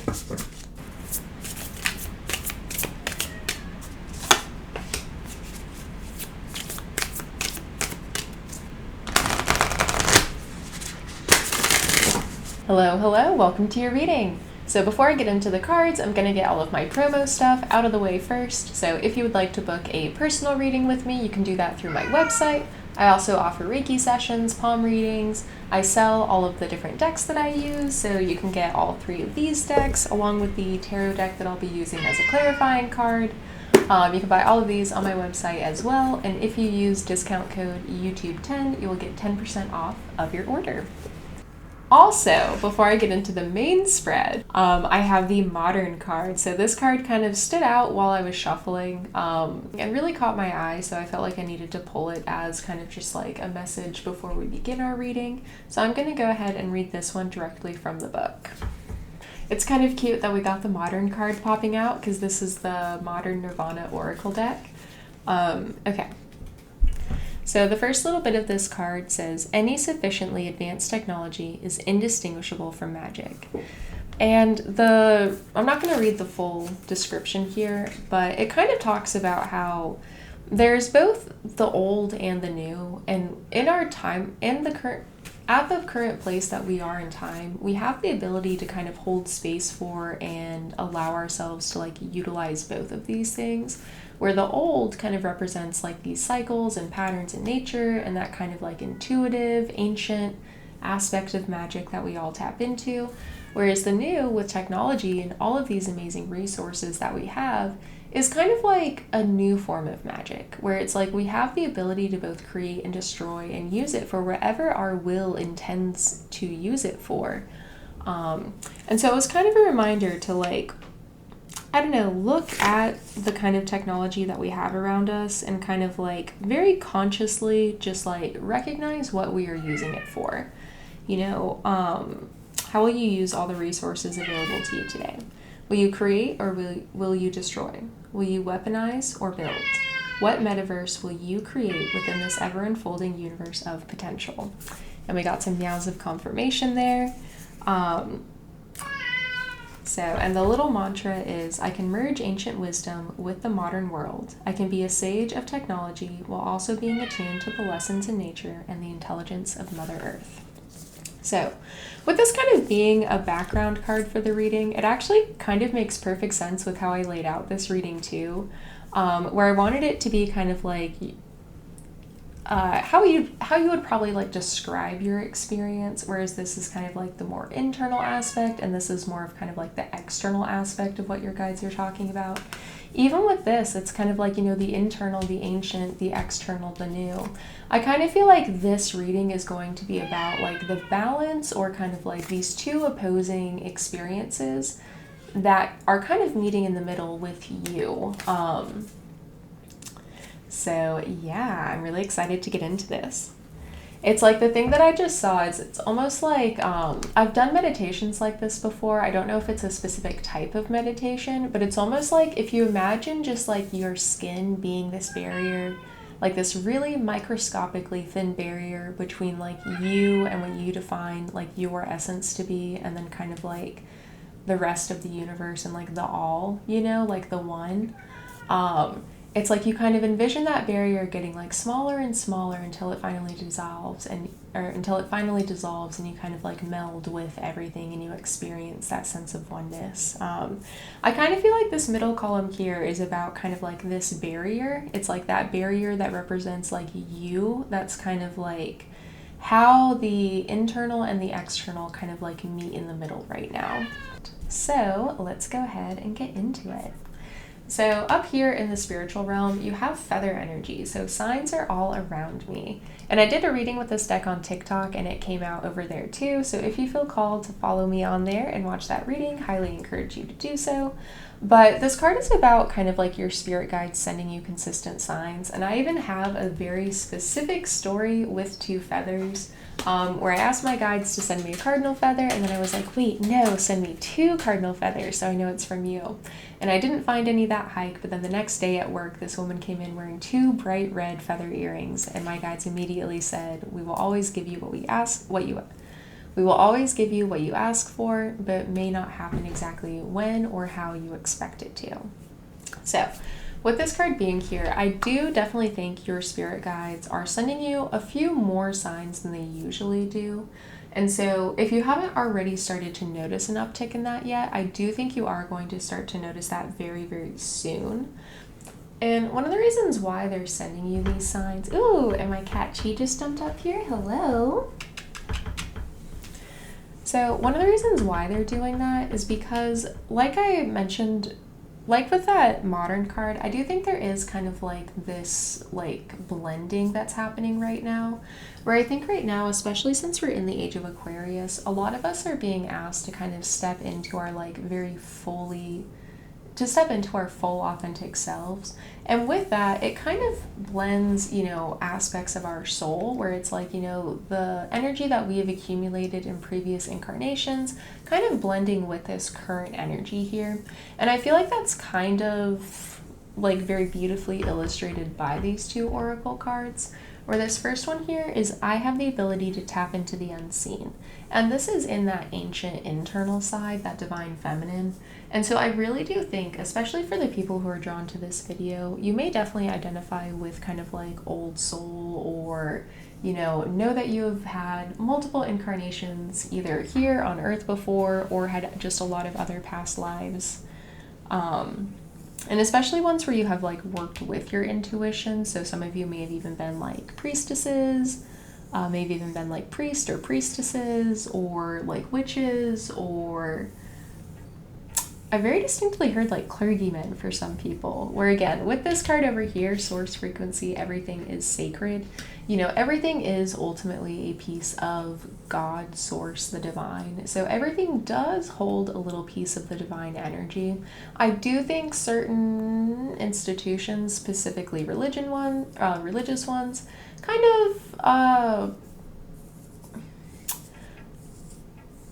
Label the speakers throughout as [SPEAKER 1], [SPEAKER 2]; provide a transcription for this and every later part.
[SPEAKER 1] Hello, hello, welcome to your reading. So before I get into the cards, I'm going to get all of my promo stuff out of the way first. So if you would like to book a personal reading with me, you can do that through my website. I also offer Reiki sessions, palm readings. I sell all of the different decks that I use, so you can get all 3 of these decks along with the tarot deck that I'll be using as a clarifying card. You can buy all of these on my website as well, and if you use discount code YouTube10, you will get 10% off of your order. Also, before I get into the main spread, I have the Modern card. So this card kind of stood out while I was shuffling and really caught my eye, so I felt like I needed to pull it as kind of just like a message before we begin our reading. So I'm going to go ahead and read this one directly from the book. It's kind of cute that we got the Modern card popping out because this is the Modern Nirvana Oracle deck. Okay. So the first little bit of this card says, any sufficiently advanced technology is indistinguishable from magic. And I'm not going to read the full description here, but it kind of talks about how there's both the old and the new. And in our time, at the current place that we are in time, we have the ability to kind of hold space for and allow ourselves to like utilize both of these things, where the old kind of represents like these cycles and patterns in nature and that kind of like intuitive, ancient aspect of magic that we all tap into, whereas the new with technology and all of these amazing resources that we have is kind of like a new form of magic, where it's like we have the ability to both create and destroy and use it for whatever our will intends to use it for. And so it was kind of a reminder to like, I don't know, look at the kind of technology that we have around us and kind of like very consciously just like recognize what we are using it for. You know, how will you use all the resources available to you today? Will you create or will you destroy? Will you weaponize or build? What metaverse will you create within this ever-unfolding universe of potential? And we got some meows of confirmation there. And the little mantra is, I can merge ancient wisdom with the modern world. I can be a sage of technology while also being attuned to the lessons in nature and the intelligence of Mother Earth. So, with this kind of being a background card for the reading, it actually kind of makes perfect sense with how I laid out this reading too, where I wanted it to be kind of like how you would probably like describe your experience, whereas this is kind of like the more internal aspect and this is more of kind of like the external aspect of what your guides are talking about. Even with this, it's kind of like, you know, the internal, the ancient, the external, the new. I kind of feel like this reading is going to be about like the balance or kind of like these two opposing experiences that are kind of meeting in the middle with you. So yeah, I'm really excited to get into this. It's like the thing that I just saw is it's almost like I've done meditations like this before. I don't know if it's a specific type of meditation, but it's almost like if you imagine just like your skin being this barrier, like this really microscopically thin barrier between like you and what you define like your essence to be, and then kind of like the rest of the universe and like the all, you know, like the one. It's like you kind of envision that barrier getting like smaller and smaller until it finally dissolves and you kind of like meld with everything and you experience that sense of oneness. I kind of feel like this middle column here is about kind of like this barrier. It's like that barrier that represents like you. That's kind of like how the internal and the external kind of like meet in the middle right now. So let's go ahead and get into it. So up here in the spiritual realm, you have feather energy. So signs are all around me. And I did a reading with this deck on TikTok and it came out over there too. So if you feel called to follow me on there and watch that reading, highly encourage you to do so. But this card is about kind of like your spirit guides sending you consistent signs. And I even have a very specific story with 2 feathers where I asked my guides to send me a cardinal feather, and then I was like, wait, no, send me 2 cardinal feathers so I know it's from you. And I didn't find any that hike, but then the next day at work, this woman came in wearing 2 bright red feather earrings, and my guides immediately said, we will always give you what We will always give you what you ask for, but it may not happen exactly when or how you expect it to. So, with this card being here, I do definitely think your spirit guides are sending you a few more signs than they usually do. And so if you haven't already started to notice an uptick in that yet, I do think you are going to start to notice that very, very soon. And one of the reasons why they're sending you these signs, ooh, and my cat Chi just jumped up here, hello. So one of the reasons why they're doing that is because, like I mentioned, like with that modern card, I do think there is kind of like this like blending that's happening right now, where I think right now, especially since we're in the age of Aquarius, a lot of us are being asked to kind of step into our like step into our full authentic selves. And with that, it kind of blends, you know, aspects of our soul where it's like, you know, the energy that we have accumulated in previous incarnations kind of blending with this current energy here. And I feel like that's kind of like very beautifully illustrated by these two oracle cards, where this first one here is I have the ability to tap into the unseen. And this is in that ancient internal side, that divine feminine. And so I really do think, especially for the people who are drawn to this video, you may definitely identify with kind of like old soul, or, you know that you have had multiple incarnations either here on Earth before or had just a lot of other past lives. And especially ones where you have like worked with your intuition. So some of you may have even been like priestesses, maybe even been like priests or priestesses, or like witches, or I very distinctly heard like clergymen for some people, where again, with this card over here, source frequency, everything is sacred. You know, everything is ultimately a piece of God, source, the divine. So everything does hold a little piece of the divine energy. I do think certain institutions, specifically religious ones, kind of,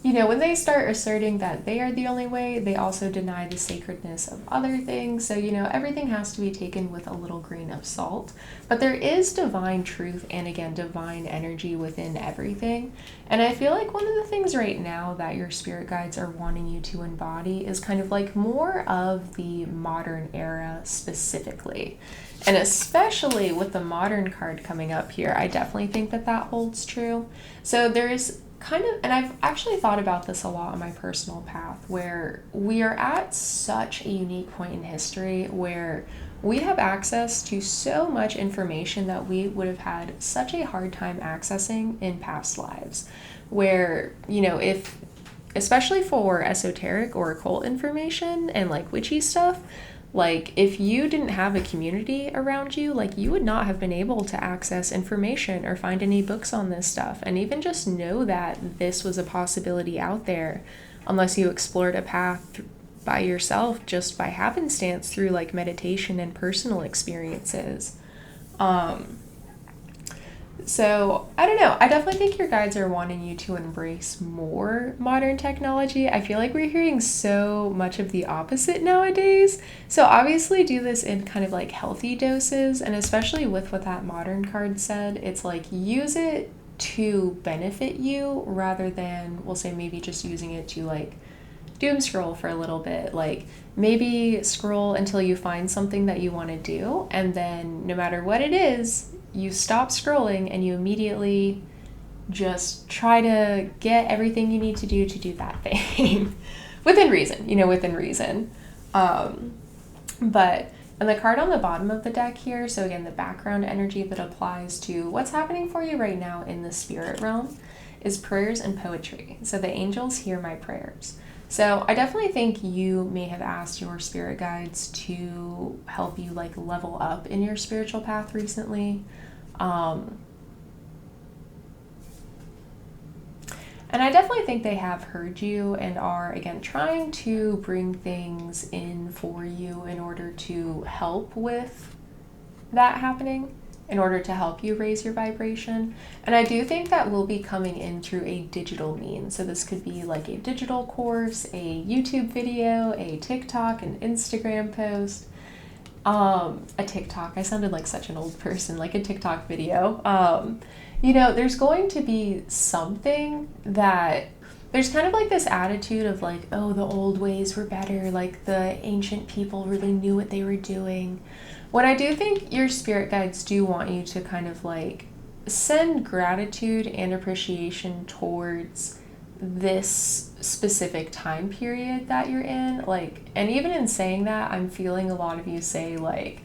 [SPEAKER 1] you know, when they start asserting that they are the only way, they also deny the sacredness of other things. So, you know, everything has to be taken with a little grain of salt. But there is divine truth and, again, divine energy within everything. And I feel like one of the things right now that your spirit guides are wanting you to embody is kind of like more of the modern era specifically. And especially with the modern card coming up here, I definitely think that that holds true. So there's kind of, and I've actually thought about this a lot on my personal path, where we are at such a unique point in history where we have access to so much information that we would have had such a hard time accessing in past lives, where, you know, if, especially for esoteric or occult information and like witchy stuff, like if you didn't have a community around you, like you would not have been able to access information or find any books on this stuff, and even just know that this was a possibility out there, unless you explored a path by yourself just by happenstance through like meditation and personal experiences. So I don't know, I definitely think your guides are wanting you to embrace more modern technology. I feel like we're hearing so much of the opposite nowadays. So obviously do this in kind of like healthy doses, and especially with what that modern card said, it's like use it to benefit you rather than, we'll say, maybe just using it to like doom scroll for a little bit. Like maybe scroll until you find something that you want to do, and then no matter what it is, you stop scrolling and you immediately just try to get everything you need to do that thing. Within reason, you know, within reason. But, and the card on the bottom of the deck here, so again, the background energy that applies to what's happening for you right now in the spirit realm is prayers and poetry. So the angels hear my prayers. So I definitely think you may have asked your spirit guides to help you like level up in your spiritual path recently. And I definitely think they have heard you and are, again, trying to bring things in for you in order to help with that happening, in order to help you raise your vibration. And I do think that will be coming in through a digital means. So this could be like a digital course, a YouTube video, a TikTok, an Instagram post, a TikTok. I sounded like such an old person, like a TikTok video. There's going to be something that there's kind of like this attitude of like, oh, the old ways were better, like the ancient people really knew what they were doing. When I do think your spirit guides do want you to kind of like send gratitude and appreciation towards this specific time period that you're in. Like, and even in saying that, I'm feeling a lot of you say like,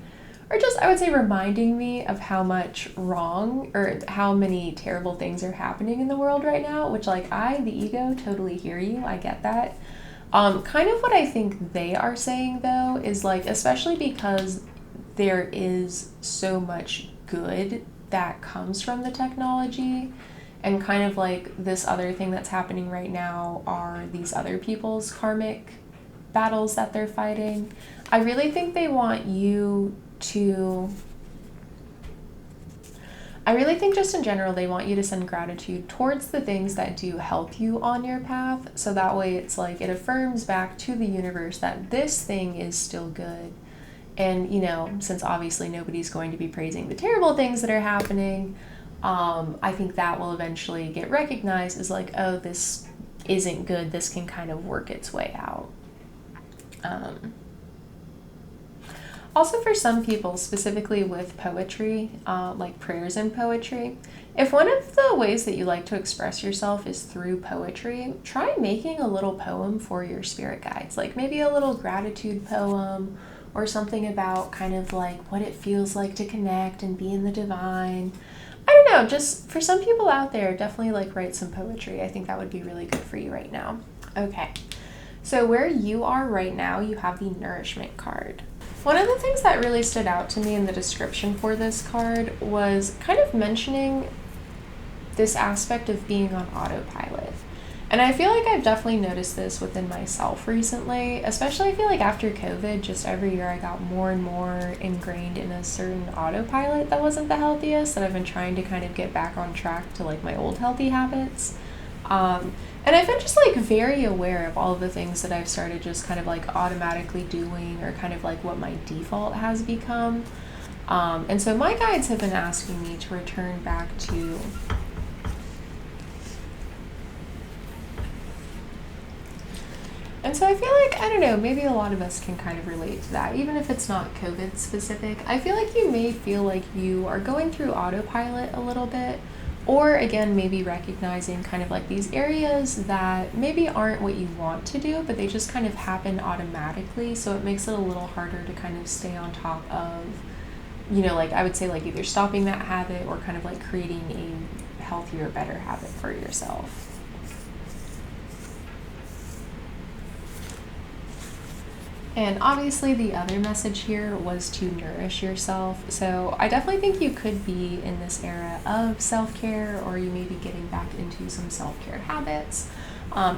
[SPEAKER 1] or just I would say reminding me of how much wrong or how many terrible things are happening in the world right now, which like the ego, totally hear you. I get that. Kind of what I think they are saying though is like, especially because there is so much good that comes from the technology, and kind of like this other thing that's happening right now are these other people's karmic battles that they're fighting. I really think they want you to, I really think just in general, they want you to send gratitude towards the things that do help you on your path. So that way it's like, it affirms back to the universe that this thing is still good. And, since obviously nobody's going to be praising the terrible things that are happening, I think that will eventually get recognized as like, oh, this isn't good. This can kind of work its way out. Also for some people, specifically with poetry, like prayers and poetry, if one of the ways that you like to express yourself is through poetry, try making a little poem for your spirit guides, like maybe a little gratitude poem or something about kind of like what it feels like to connect and be in the divine. I don't know, just for some people out there, definitely like write some poetry. I think that would be really good for you right now. Okay, so where you are right now, you have the nourishment card. One of the things that really stood out to me in the description for this card was kind of mentioning this aspect of being on autopilot. And I feel like I've definitely noticed this within myself recently, especially I feel like after COVID, just every year I got more and more ingrained in a certain autopilot that wasn't the healthiest, that I've been trying to kind of get back on track to like my old healthy habits. And I've been just like very aware of all of the things that I've started just kind of like automatically doing, or kind of like what my default has become. And so my guides have been asking me to return back to And so I feel like, I don't know, maybe a lot of us can kind of relate to that, even if it's not COVID specific. I feel like you may feel like you are going through autopilot a little bit, or again, maybe recognizing kind of like these areas that maybe aren't what you want to do, but they just kind of happen automatically. So it makes it a little harder to kind of stay on top of, like I would say like either stopping that habit or kind of like creating a healthier, better habit for yourself. And obviously the other message here was to nourish yourself. So I definitely think you could be in this era of self-care, or you may be getting back into some self-care habits.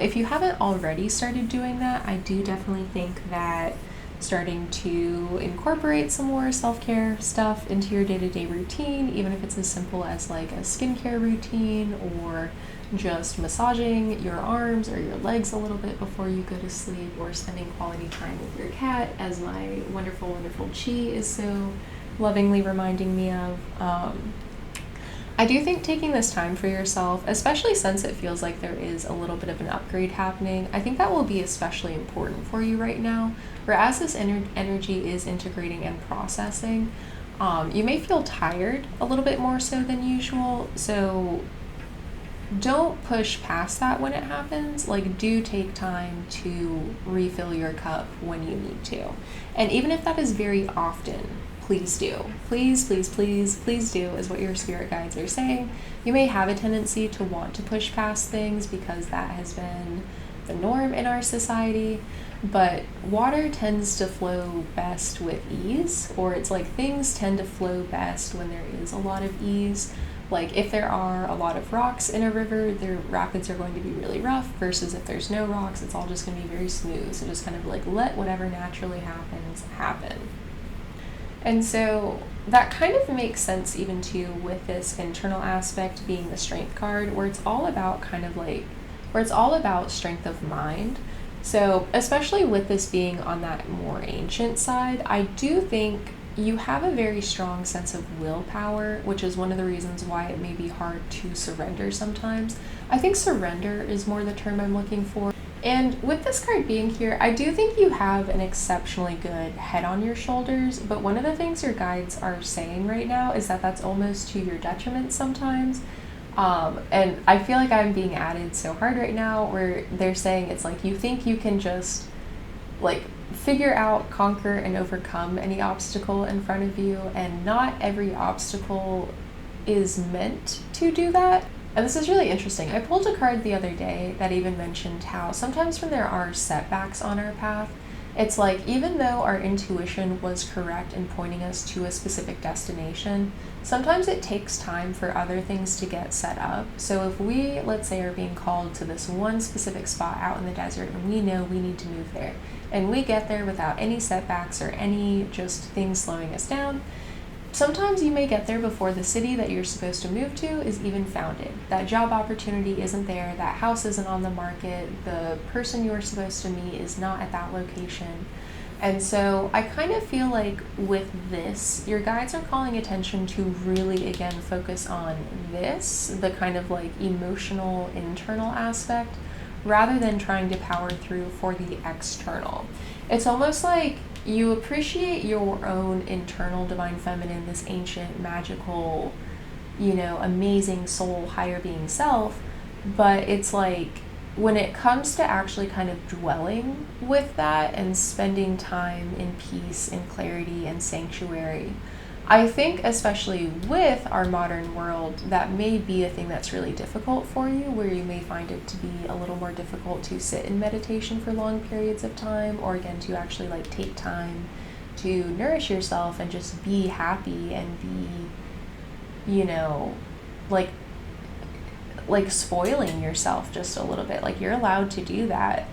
[SPEAKER 1] If you haven't already started doing that, I do definitely think that starting to incorporate some more self-care stuff into your day-to-day routine, even if it's as simple as like a skincare routine, or just massaging your arms or your legs a little bit before you go to sleep, or spending quality time with your cat, as my wonderful, wonderful Chi is so lovingly reminding me of. I do think taking this time for yourself, especially since it feels like there is a little bit of an upgrade happening, I think that will be especially important for you right now, where as this energy is integrating and processing, you may feel tired a little bit more so than usual. So don't push past that when it happens. Like, do take time to refill your cup when you need to. And even if that is very often, please do. Please, please, please, please do, is what your spirit guides are saying. You may have a tendency to want to push past things because that has been the norm in our society, but water tends to flow best with ease, or it's like things tend to flow best when there is a lot of ease. Like if there are a lot of rocks in a river, the rapids are going to be really rough, versus if there's no rocks, it's all just going to be very smooth. So just kind of like let whatever naturally happens happen. And so that kind of makes sense even too with this internal aspect being the strength card, where it's all about kind of like, where it's all about strength of mind. So especially with this being on that more ancient side, I do think you have a very strong sense of willpower, which is one of the reasons why it may be hard to surrender sometimes. I think surrender is more the term I'm looking for. And with this card being here, I do think you have an exceptionally good head on your shoulders, but one of the things your guides are saying right now is that that's almost to your detriment sometimes. And I feel like I'm being added so hard right now where they're saying it's like you think you can just like figure out, conquer, and overcome any obstacle in front of you, and not every obstacle is meant to do that. And this is really interesting. I pulled a card the other day that even mentioned how sometimes when there are setbacks on our path, it's like even though our intuition was correct in pointing us to a specific destination, sometimes it takes time for other things to get set up. So if we, let's say, are being called to this one specific spot out in the desert and we know we need to move there, and we get there without any setbacks or any just things slowing us down, sometimes you may get there before the city that you're supposed to move to is even founded. That job opportunity isn't there, that house isn't on the market, the person you're supposed to meet is not at that location. And so I kind of feel like with this, your guides are calling attention to really, again, focus on this, the kind of like emotional, internal aspect, rather than trying to power through for the external. It's almost like you appreciate your own internal divine feminine, this ancient, magical, amazing soul, higher being self, but it's like when it comes to actually kind of dwelling with that and spending time in peace and clarity and sanctuary, I think especially with our modern world, that may be a thing that's really difficult for you, where you may find it to be a little more difficult to sit in meditation for long periods of time, or again, to actually like take time to nourish yourself and just be happy and be, like spoiling yourself just a little bit. Like you're allowed to do that.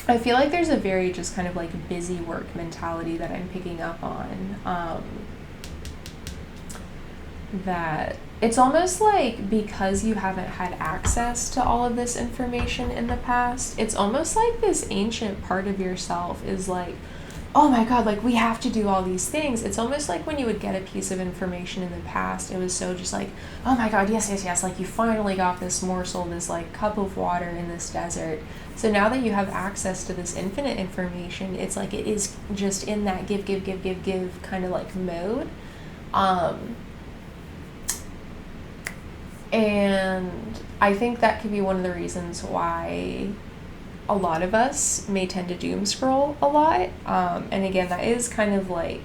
[SPEAKER 1] I feel like there's a very just kind of like busy work mentality that I'm picking up on, that it's almost like because you haven't had access to all of this information in the past, it's almost like this ancient part of yourself is like, oh my God, like we have to do all these things. It's almost like when you would get a piece of information in the past, it was so just like, oh my God, yes, like you finally got this morsel, this like cup of water in this desert. So now that you have access to this infinite information, it's like it is just in that give kind of like mode. And I think that could be one of the reasons why a lot of us may tend to doom scroll a lot. And again, that is kind of like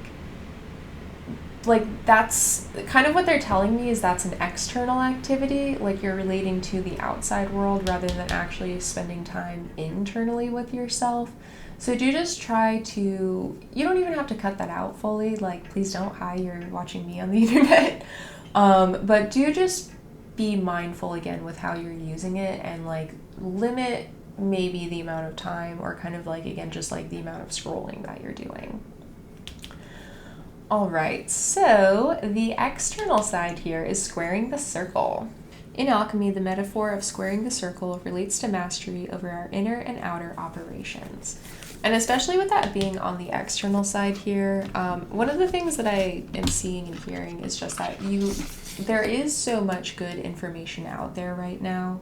[SPEAKER 1] that's kind of what they're telling me, is that's an external activity, like you're relating to the outside world rather than actually spending time internally with yourself. So do just try to, you don't even have to cut that out fully, like please don't, hi, you're watching me on the internet. But do just be mindful again with how you're using it, and like limit maybe the amount of time, or kind of like, again, just like the amount of scrolling that you're doing. All right, so the external side here is squaring the circle. In alchemy, the metaphor of squaring the circle relates to mastery over our inner and outer operations. And especially with that being on the external side here, one of the things that I am seeing and hearing is just that there is so much good information out there right now.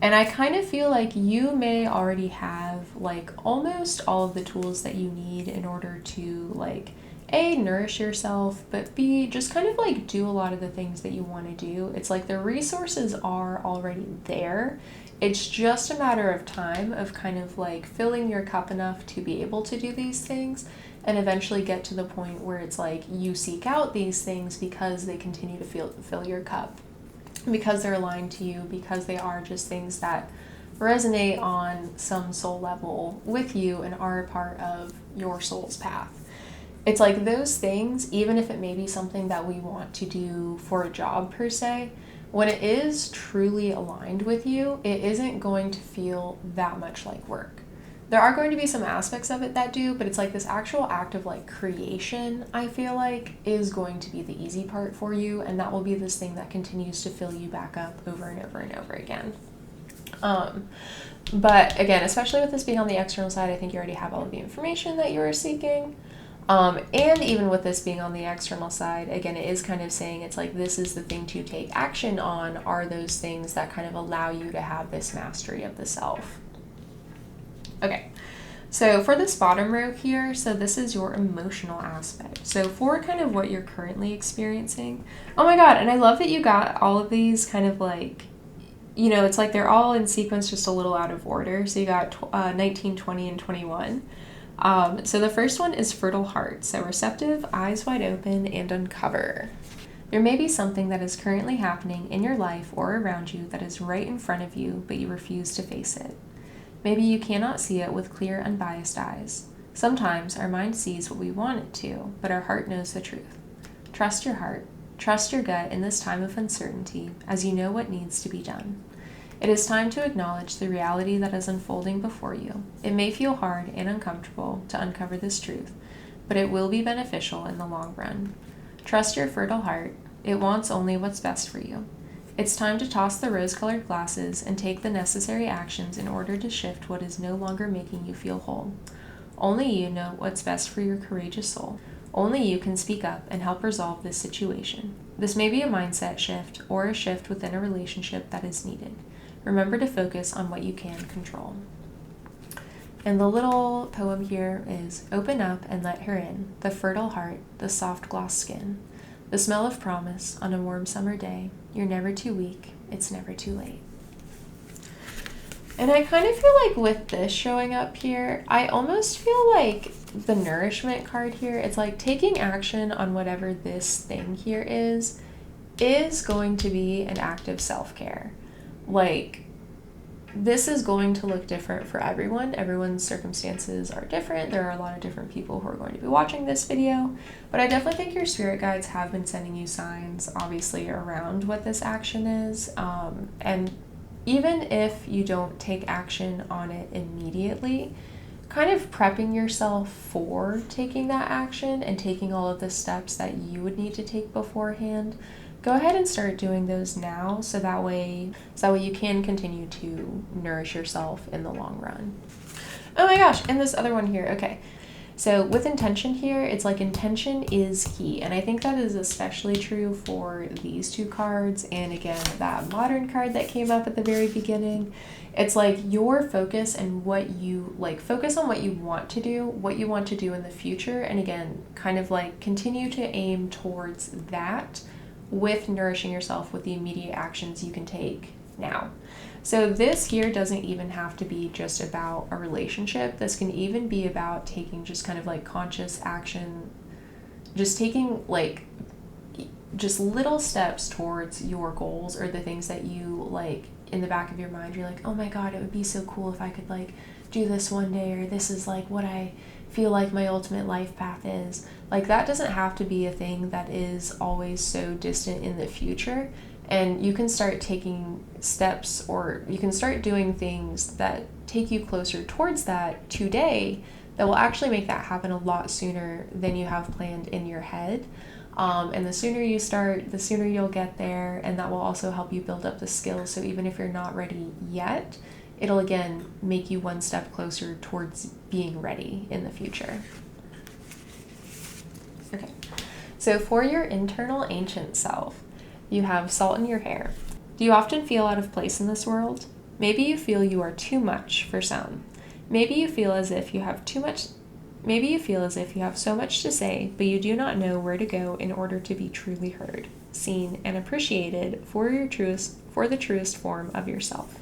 [SPEAKER 1] And I kind of feel like you may already have like almost all of the tools that you need in order to like A, nourish yourself, but B, just kind of like do a lot of the things that you want to do. It's like the resources are already there. It's just a matter of time of kind of like filling your cup enough to be able to do these things, and eventually get to the point where it's like you seek out these things because they continue to fill your cup, because they're aligned to you, because they are just things that resonate on some soul level with you and are a part of your soul's path. It's like those things, even if it may be something that we want to do for a job per se, when it is truly aligned with you, it isn't going to feel that much like work. There are going to be some aspects of it that do, but it's like this actual act of like creation, I feel like, is going to be the easy part for you, and that will be this thing that continues to fill you back up over and over and over again. But again, especially with this being on the external side, I think you already have all of the information that you are seeking. And even with this being on the external side, again, it is kind of saying it's like this is the thing to take action on, are those things that kind of allow you to have this mastery of the self. Okay, so for this bottom row here, so this is your emotional aspect. So for kind of what you're currently experiencing, oh my God, and I love that you got all of these kind of like, you know, it's like they're all in sequence, just a little out of order. So you got 19, 20, and 21. So the first one is fertile heart. So receptive, eyes wide open, and uncover. There may be something that is currently happening in your life or around you that is right in front of you, but you refuse to face it. Maybe you cannot see it with clear, unbiased eyes. Sometimes our mind sees what we want it to, but our heart knows the truth. Trust your heart. Trust your gut in this time of uncertainty, as you know what needs to be done. It is time to acknowledge the reality that is unfolding before you. It may feel hard and uncomfortable to uncover this truth, but it will be beneficial in the long run. Trust your fertile heart. It wants only what's best for you. It's time to toss the rose-colored glasses and take the necessary actions in order to shift what is no longer making you feel whole. Only you know what's best for your courageous soul. Only you can speak up and help resolve this situation. This may be a mindset shift or a shift within a relationship that is needed. Remember to focus on what you can control. And the little poem here is, open up and let her in, the fertile heart, the soft gloss skin, the smell of promise on a warm summer day. You're never too weak, it's never too late. And I kind of feel like with this showing up here, I almost feel like the nourishment card here, it's like taking action on whatever this thing here is going to be an act of self-care. Like, this is going to look different for everyone. Everyone's circumstances are different. There are a lot of different people who are going to be watching this video, but I definitely think your spirit guides have been sending you signs, obviously, around what this action is. And even if you don't take action on it immediately, kind of prepping yourself for taking that action and taking all of the steps that you would need to take beforehand, go ahead and start doing those now so that way you can continue to nourish yourself in the long run. Oh my gosh, and this other one here, okay. So with intention here, it's like intention is key. And I think that is especially true for these two cards. And again, that modern card that came up at the very beginning. It's like your focus and what you like, focus on what you want to do in the future. And again, kind of like continue to aim towards that with nourishing yourself with the immediate actions you can take now. So this here doesn't even have to be just about a relationship. This can even be about taking just kind of like conscious action, just taking like just little steps towards your goals or the things that you like in the back of your mind. You're like, oh my God, it would be so cool if I could like do this one day, or this is like what I feel like my ultimate life path is. Like that doesn't have to be a thing that is always so distant in the future. And you can start taking steps, or you can start doing things that take you closer towards that today that will actually make that happen a lot sooner than you have planned in your head. And the sooner you start, the sooner you'll get there, and that will also help you build up the skills. So even if you're not ready yet, it'll again make you one step closer towards being ready in the future. Okay, so for your internal ancient self, you have salt in your hair. Do you often feel out of place in this world? Maybe you feel you are too much for some. Maybe you feel as if you have so much to say, but you do not know where to go in order to be truly heard, seen, and appreciated for the truest form of yourself.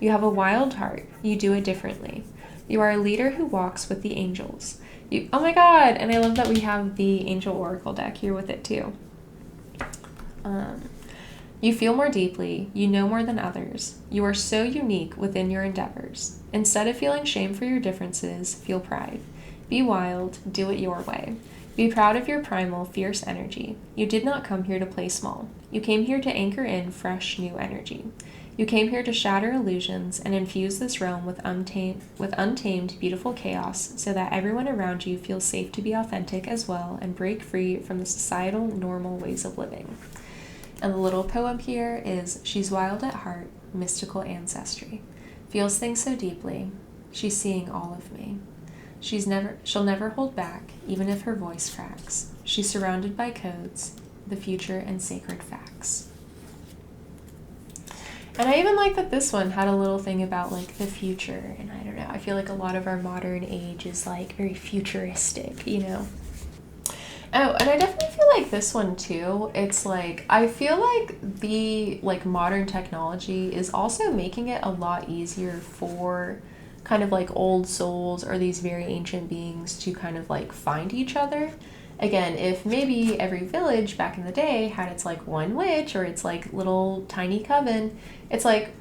[SPEAKER 1] You have a wild heart. You do it differently. You are a leader who walks with the angels. Oh my God, and I love that we have the Angel Oracle deck here with it too. You feel more deeply, you know more than others. You are so unique within your endeavors. Instead of feeling shame for your differences, feel pride. Be wild, do it your way. Be proud of your primal, fierce energy. You did not come here to play small. You came here to anchor in fresh, new energy. You came here to shatter illusions and infuse this realm with untamed, beautiful chaos so that everyone around you feels safe to be authentic as well and break free from the societal, normal ways of living. And the little poem here is, she's wild at heart, mystical ancestry. Feels things so deeply. She's seeing all of me. She'll never hold back, even if her voice cracks. She's surrounded by codes, the future, and sacred facts. And I even like that this one had a little thing about like the future, and I don't know, I feel like a lot of our modern age is like very futuristic, you know? Oh, and I definitely feel like this one too. It's like, I feel like the like modern technology is also making it a lot easier for kind of like old souls or these very ancient beings to kind of like find each other. Again, if maybe every village back in the day had its like one witch or its like little tiny coven, it's like,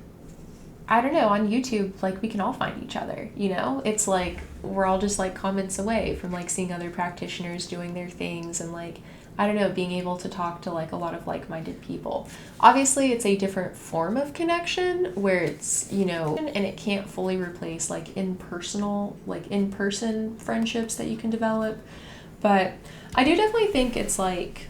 [SPEAKER 1] I don't know, on YouTube, like we can all find each other, you know? It's like we're all just like comments away from like seeing other practitioners doing their things and like, I don't know, being able to talk to like a lot of like-minded people. Obviously, it's a different form of connection where it's, you know, and it can't fully replace like in-person friendships that you can develop. But I do definitely think it's like,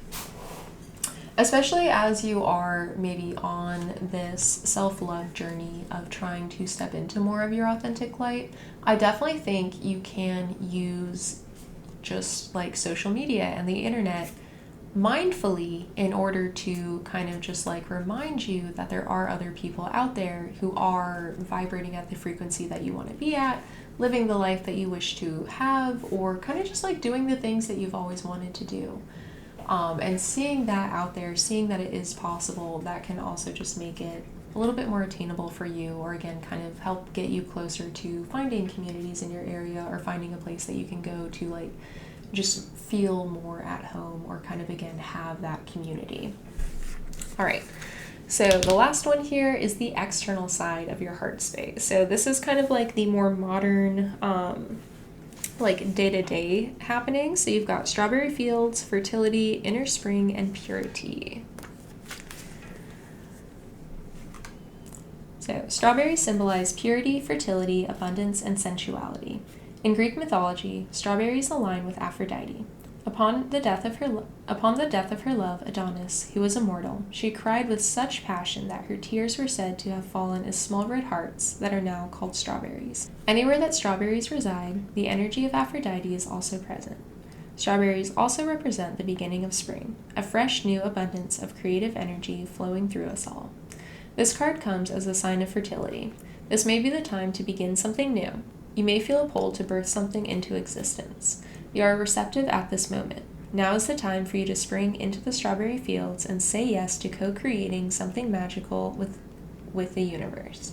[SPEAKER 1] especially as you are maybe on this self-love journey of trying to step into more of your authentic light, I definitely think you can use just like social media and the internet mindfully in order to kind of just like remind you that there are other people out there who are vibrating at the frequency that you want to be at, living the life that you wish to have, or kind of just like doing the things that you've always wanted to do. And seeing that out there, seeing that it is possible, that can also just make it a little bit more attainable for you, or again, kind of help get you closer to finding communities in your area or finding a place that you can go to like just feel more at home or kind of again have that community. All right. So the last one here is the external side of your heart space. So this is kind of like the more modern like day-to-day happenings. So you've got strawberry fields, fertility, inner spring, and purity. So strawberries symbolize purity, fertility, abundance, and sensuality. In Greek mythology, strawberries align with Aphrodite. Upon the death of her love, Adonis, who was immortal, she cried with such passion that her tears were said to have fallen as small red hearts that are now called strawberries. Anywhere that strawberries reside, the energy of Aphrodite is also present. Strawberries also represent the beginning of spring, a fresh new abundance of creative energy flowing through us all. This card comes as a sign of fertility. This may be the time to begin something new. You may feel a pull to birth something into existence. You are receptive at this moment. Now is the time for you to spring into the strawberry fields and say yes to co-creating something magical with the universe.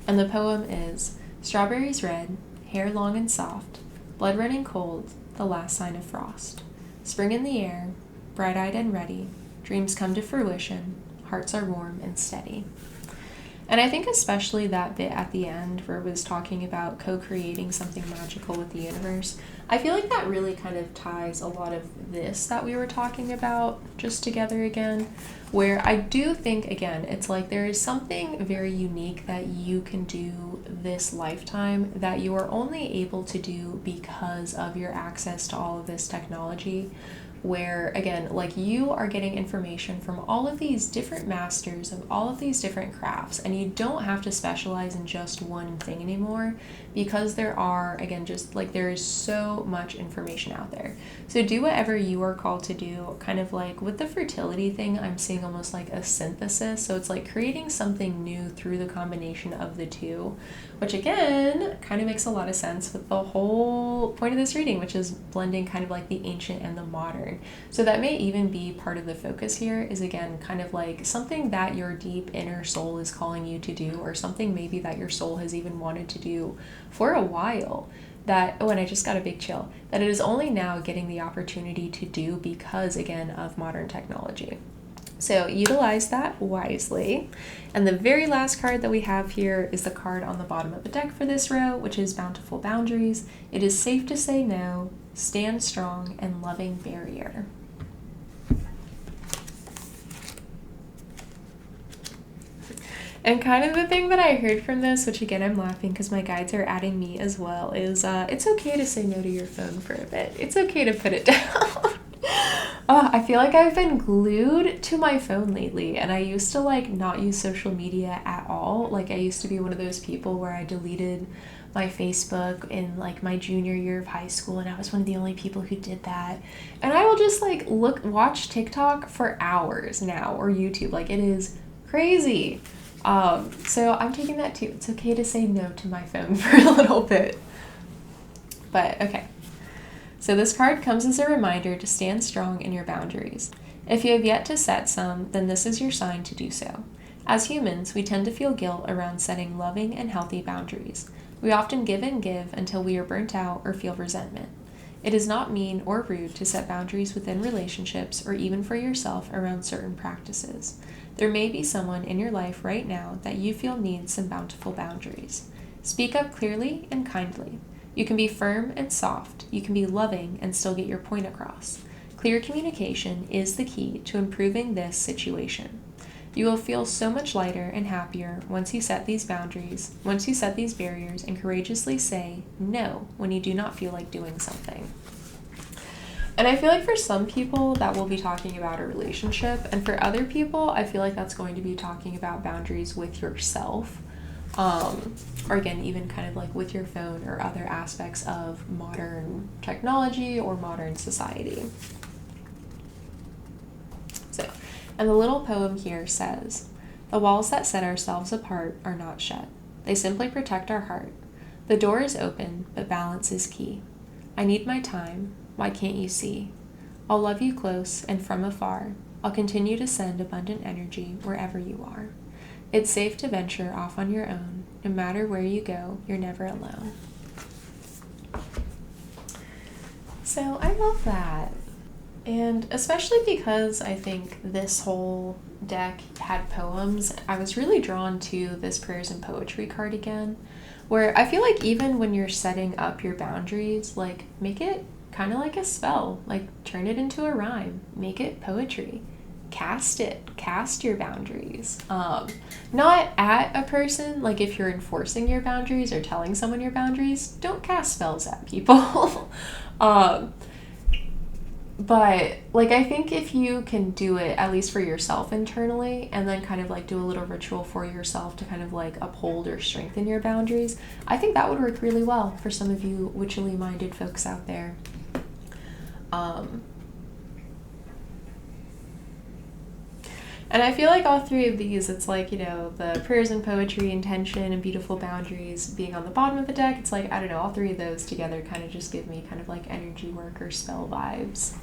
[SPEAKER 1] And the poem is, strawberries red, hair long and soft, blood running cold, the last sign of frost. Spring in the air, bright-eyed and ready, dreams come to fruition, hearts are warm and steady. And I think especially that bit at the end where it was talking about co-creating something magical with the universe, I feel like that really kind of ties a lot of this that we were talking about just together again, where I do think, again, it's like there is something very unique that you can do this lifetime that you are only able to do because of your access to all of this technology, where again, like you are getting information from all of these different masters of all of these different crafts, and you don't have to specialize in just one thing anymore because there are, again, just like there is so much information out there. So do whatever you are called to do. Kind of like with the fertility thing, I'm seeing almost like a synthesis. So it's like creating something new through the combination of the two, which again kind of makes a lot of sense with the whole point of this reading, which is blending kind of like the ancient and the modern. So that may even be part of the focus here, is again kind of like something that your deep inner soul is calling you to do, or something maybe that your soul has even wanted to do for a while, that, oh, and I just got a big chill, that it is only now getting the opportunity to do because, again, of modern technology. So utilize that wisely. And the very last card that we have here is the card on the bottom of the deck for this row, which is Bountiful Boundaries. It is safe to say no, stand strong, and loving barrier. And kind of the thing that I heard from this, which again I'm laughing because my guides are adding me as well, is it's okay to say no to your phone for a bit. It's okay to put it down. Oh, I feel like I've been glued to my phone lately, and I used to like not use social media at all. Like I used to be one of those people where I deleted my Facebook in like my junior year of high school, and I was one of the only people who did that. And I will just like watch TikTok for hours now, or YouTube. Like it is crazy. So I'm taking that too. It's okay to say no to my phone for a little bit. But okay. So this card comes as a reminder to stand strong in your boundaries. If you have yet to set some, then this is your sign to do so. As humans, we tend to feel guilt around setting loving and healthy boundaries. We often give and give until we are burnt out or feel resentment. It is not mean or rude to set boundaries within relationships or even for yourself around certain practices. There may be someone in your life right now that you feel needs some bountiful boundaries. Speak up clearly and kindly. You can be firm and soft. You can be loving and still get your point across. Clear communication is the key to improving this situation. You will feel so much lighter and happier once you set these boundaries, once you set these barriers and courageously say no when you do not feel like doing something. And I feel like for some people that will be talking about a relationship, and for other people I feel like that's going to be talking about boundaries with yourself. Or again, even kind of like with your phone or other aspects of modern technology or modern society. So, and the little poem here says, "The walls that set ourselves apart are not shut. They simply protect our heart. The door is open, but balance is key. I need my time. Why can't you see? I'll love you close and from afar. I'll continue to send abundant energy wherever you are. It's safe to venture off on your own. No matter where you go, you're never alone." So I love that. And especially because I think this whole deck had poems, I was really drawn to this prayers and poetry card again, where I feel like even when you're setting up your boundaries, like make it kind of like a spell, like turn it into a rhyme, make it poetry. Cast your boundaries. Not at a person, like if you're enforcing your boundaries or telling someone your boundaries, don't cast spells at people. But like I think if you can do it at least for yourself internally and then kind of like do a little ritual for yourself to kind of like uphold or strengthen your boundaries, I think that would work really well for some of you witchily minded folks out there. And I feel like all three of these, it's like, you know, the prayers and poetry, intention, and beautiful boundaries being on the bottom of the deck, it's like, I don't know, all three of those together kind of just give me kind of like energy work or spell vibes.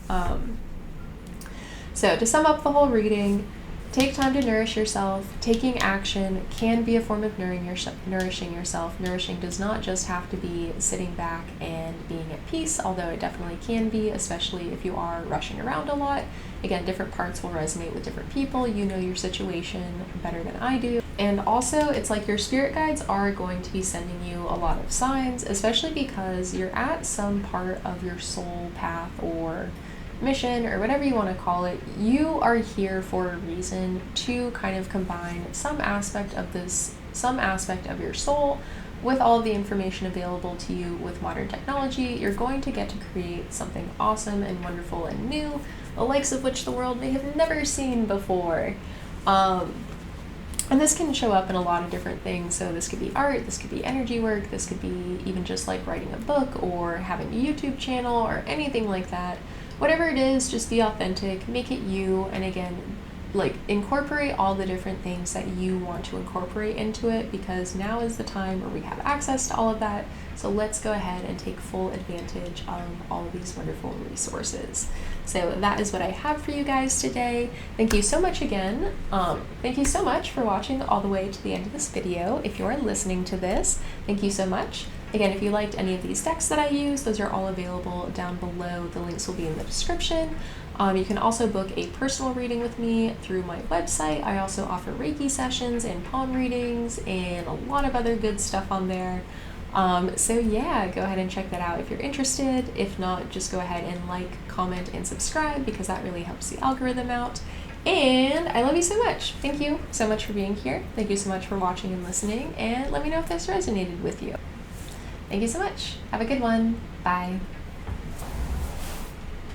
[SPEAKER 1] So to sum up the whole reading, take time to nourish yourself. Taking action can be a form of nourishing yourself. Nourishing does not just have to be sitting back and being at peace, although it definitely can be, especially if you are rushing around a lot. Again, different parts will resonate with different people. You know your situation better than I do. And also, it's like your spirit guides are going to be sending you a lot of signs, especially because you're at some part of your soul path or mission or whatever you want to call it. You are here for a reason to kind of combine some aspect of your soul with all of the information available to you with modern technology. You're going to get to create something awesome and wonderful and new, the likes of which the world may have never seen before. And this can show up in a lot of different things. So this could be art, this could be energy work, this could be even just like writing a book or having a YouTube channel or anything like that. Whatever it is, just be authentic, make it you, and again, like incorporate all the different things that you want to incorporate into it, because now is the time where we have access to all of that. So let's go ahead and take full advantage of all of these wonderful resources. So that is what I have for you guys today. Thank you so much again. Thank you so much for watching all the way to the end of this video. If you are listening to this, thank you so much. Again, if you liked any of these decks that I use, those are all available down below. The links will be in the description. You can also book a personal reading with me through my website. I also offer Reiki sessions and palm readings and a lot of other good stuff on there. So yeah, go ahead and check that out if you're interested. If not, just go ahead and like, comment, and subscribe, because that really helps the algorithm out. And I love you so much. Thank you so much for being here. Thank you so much for watching and listening, and let me know if this resonated with you. Thank you so much. Have a good one. Bye.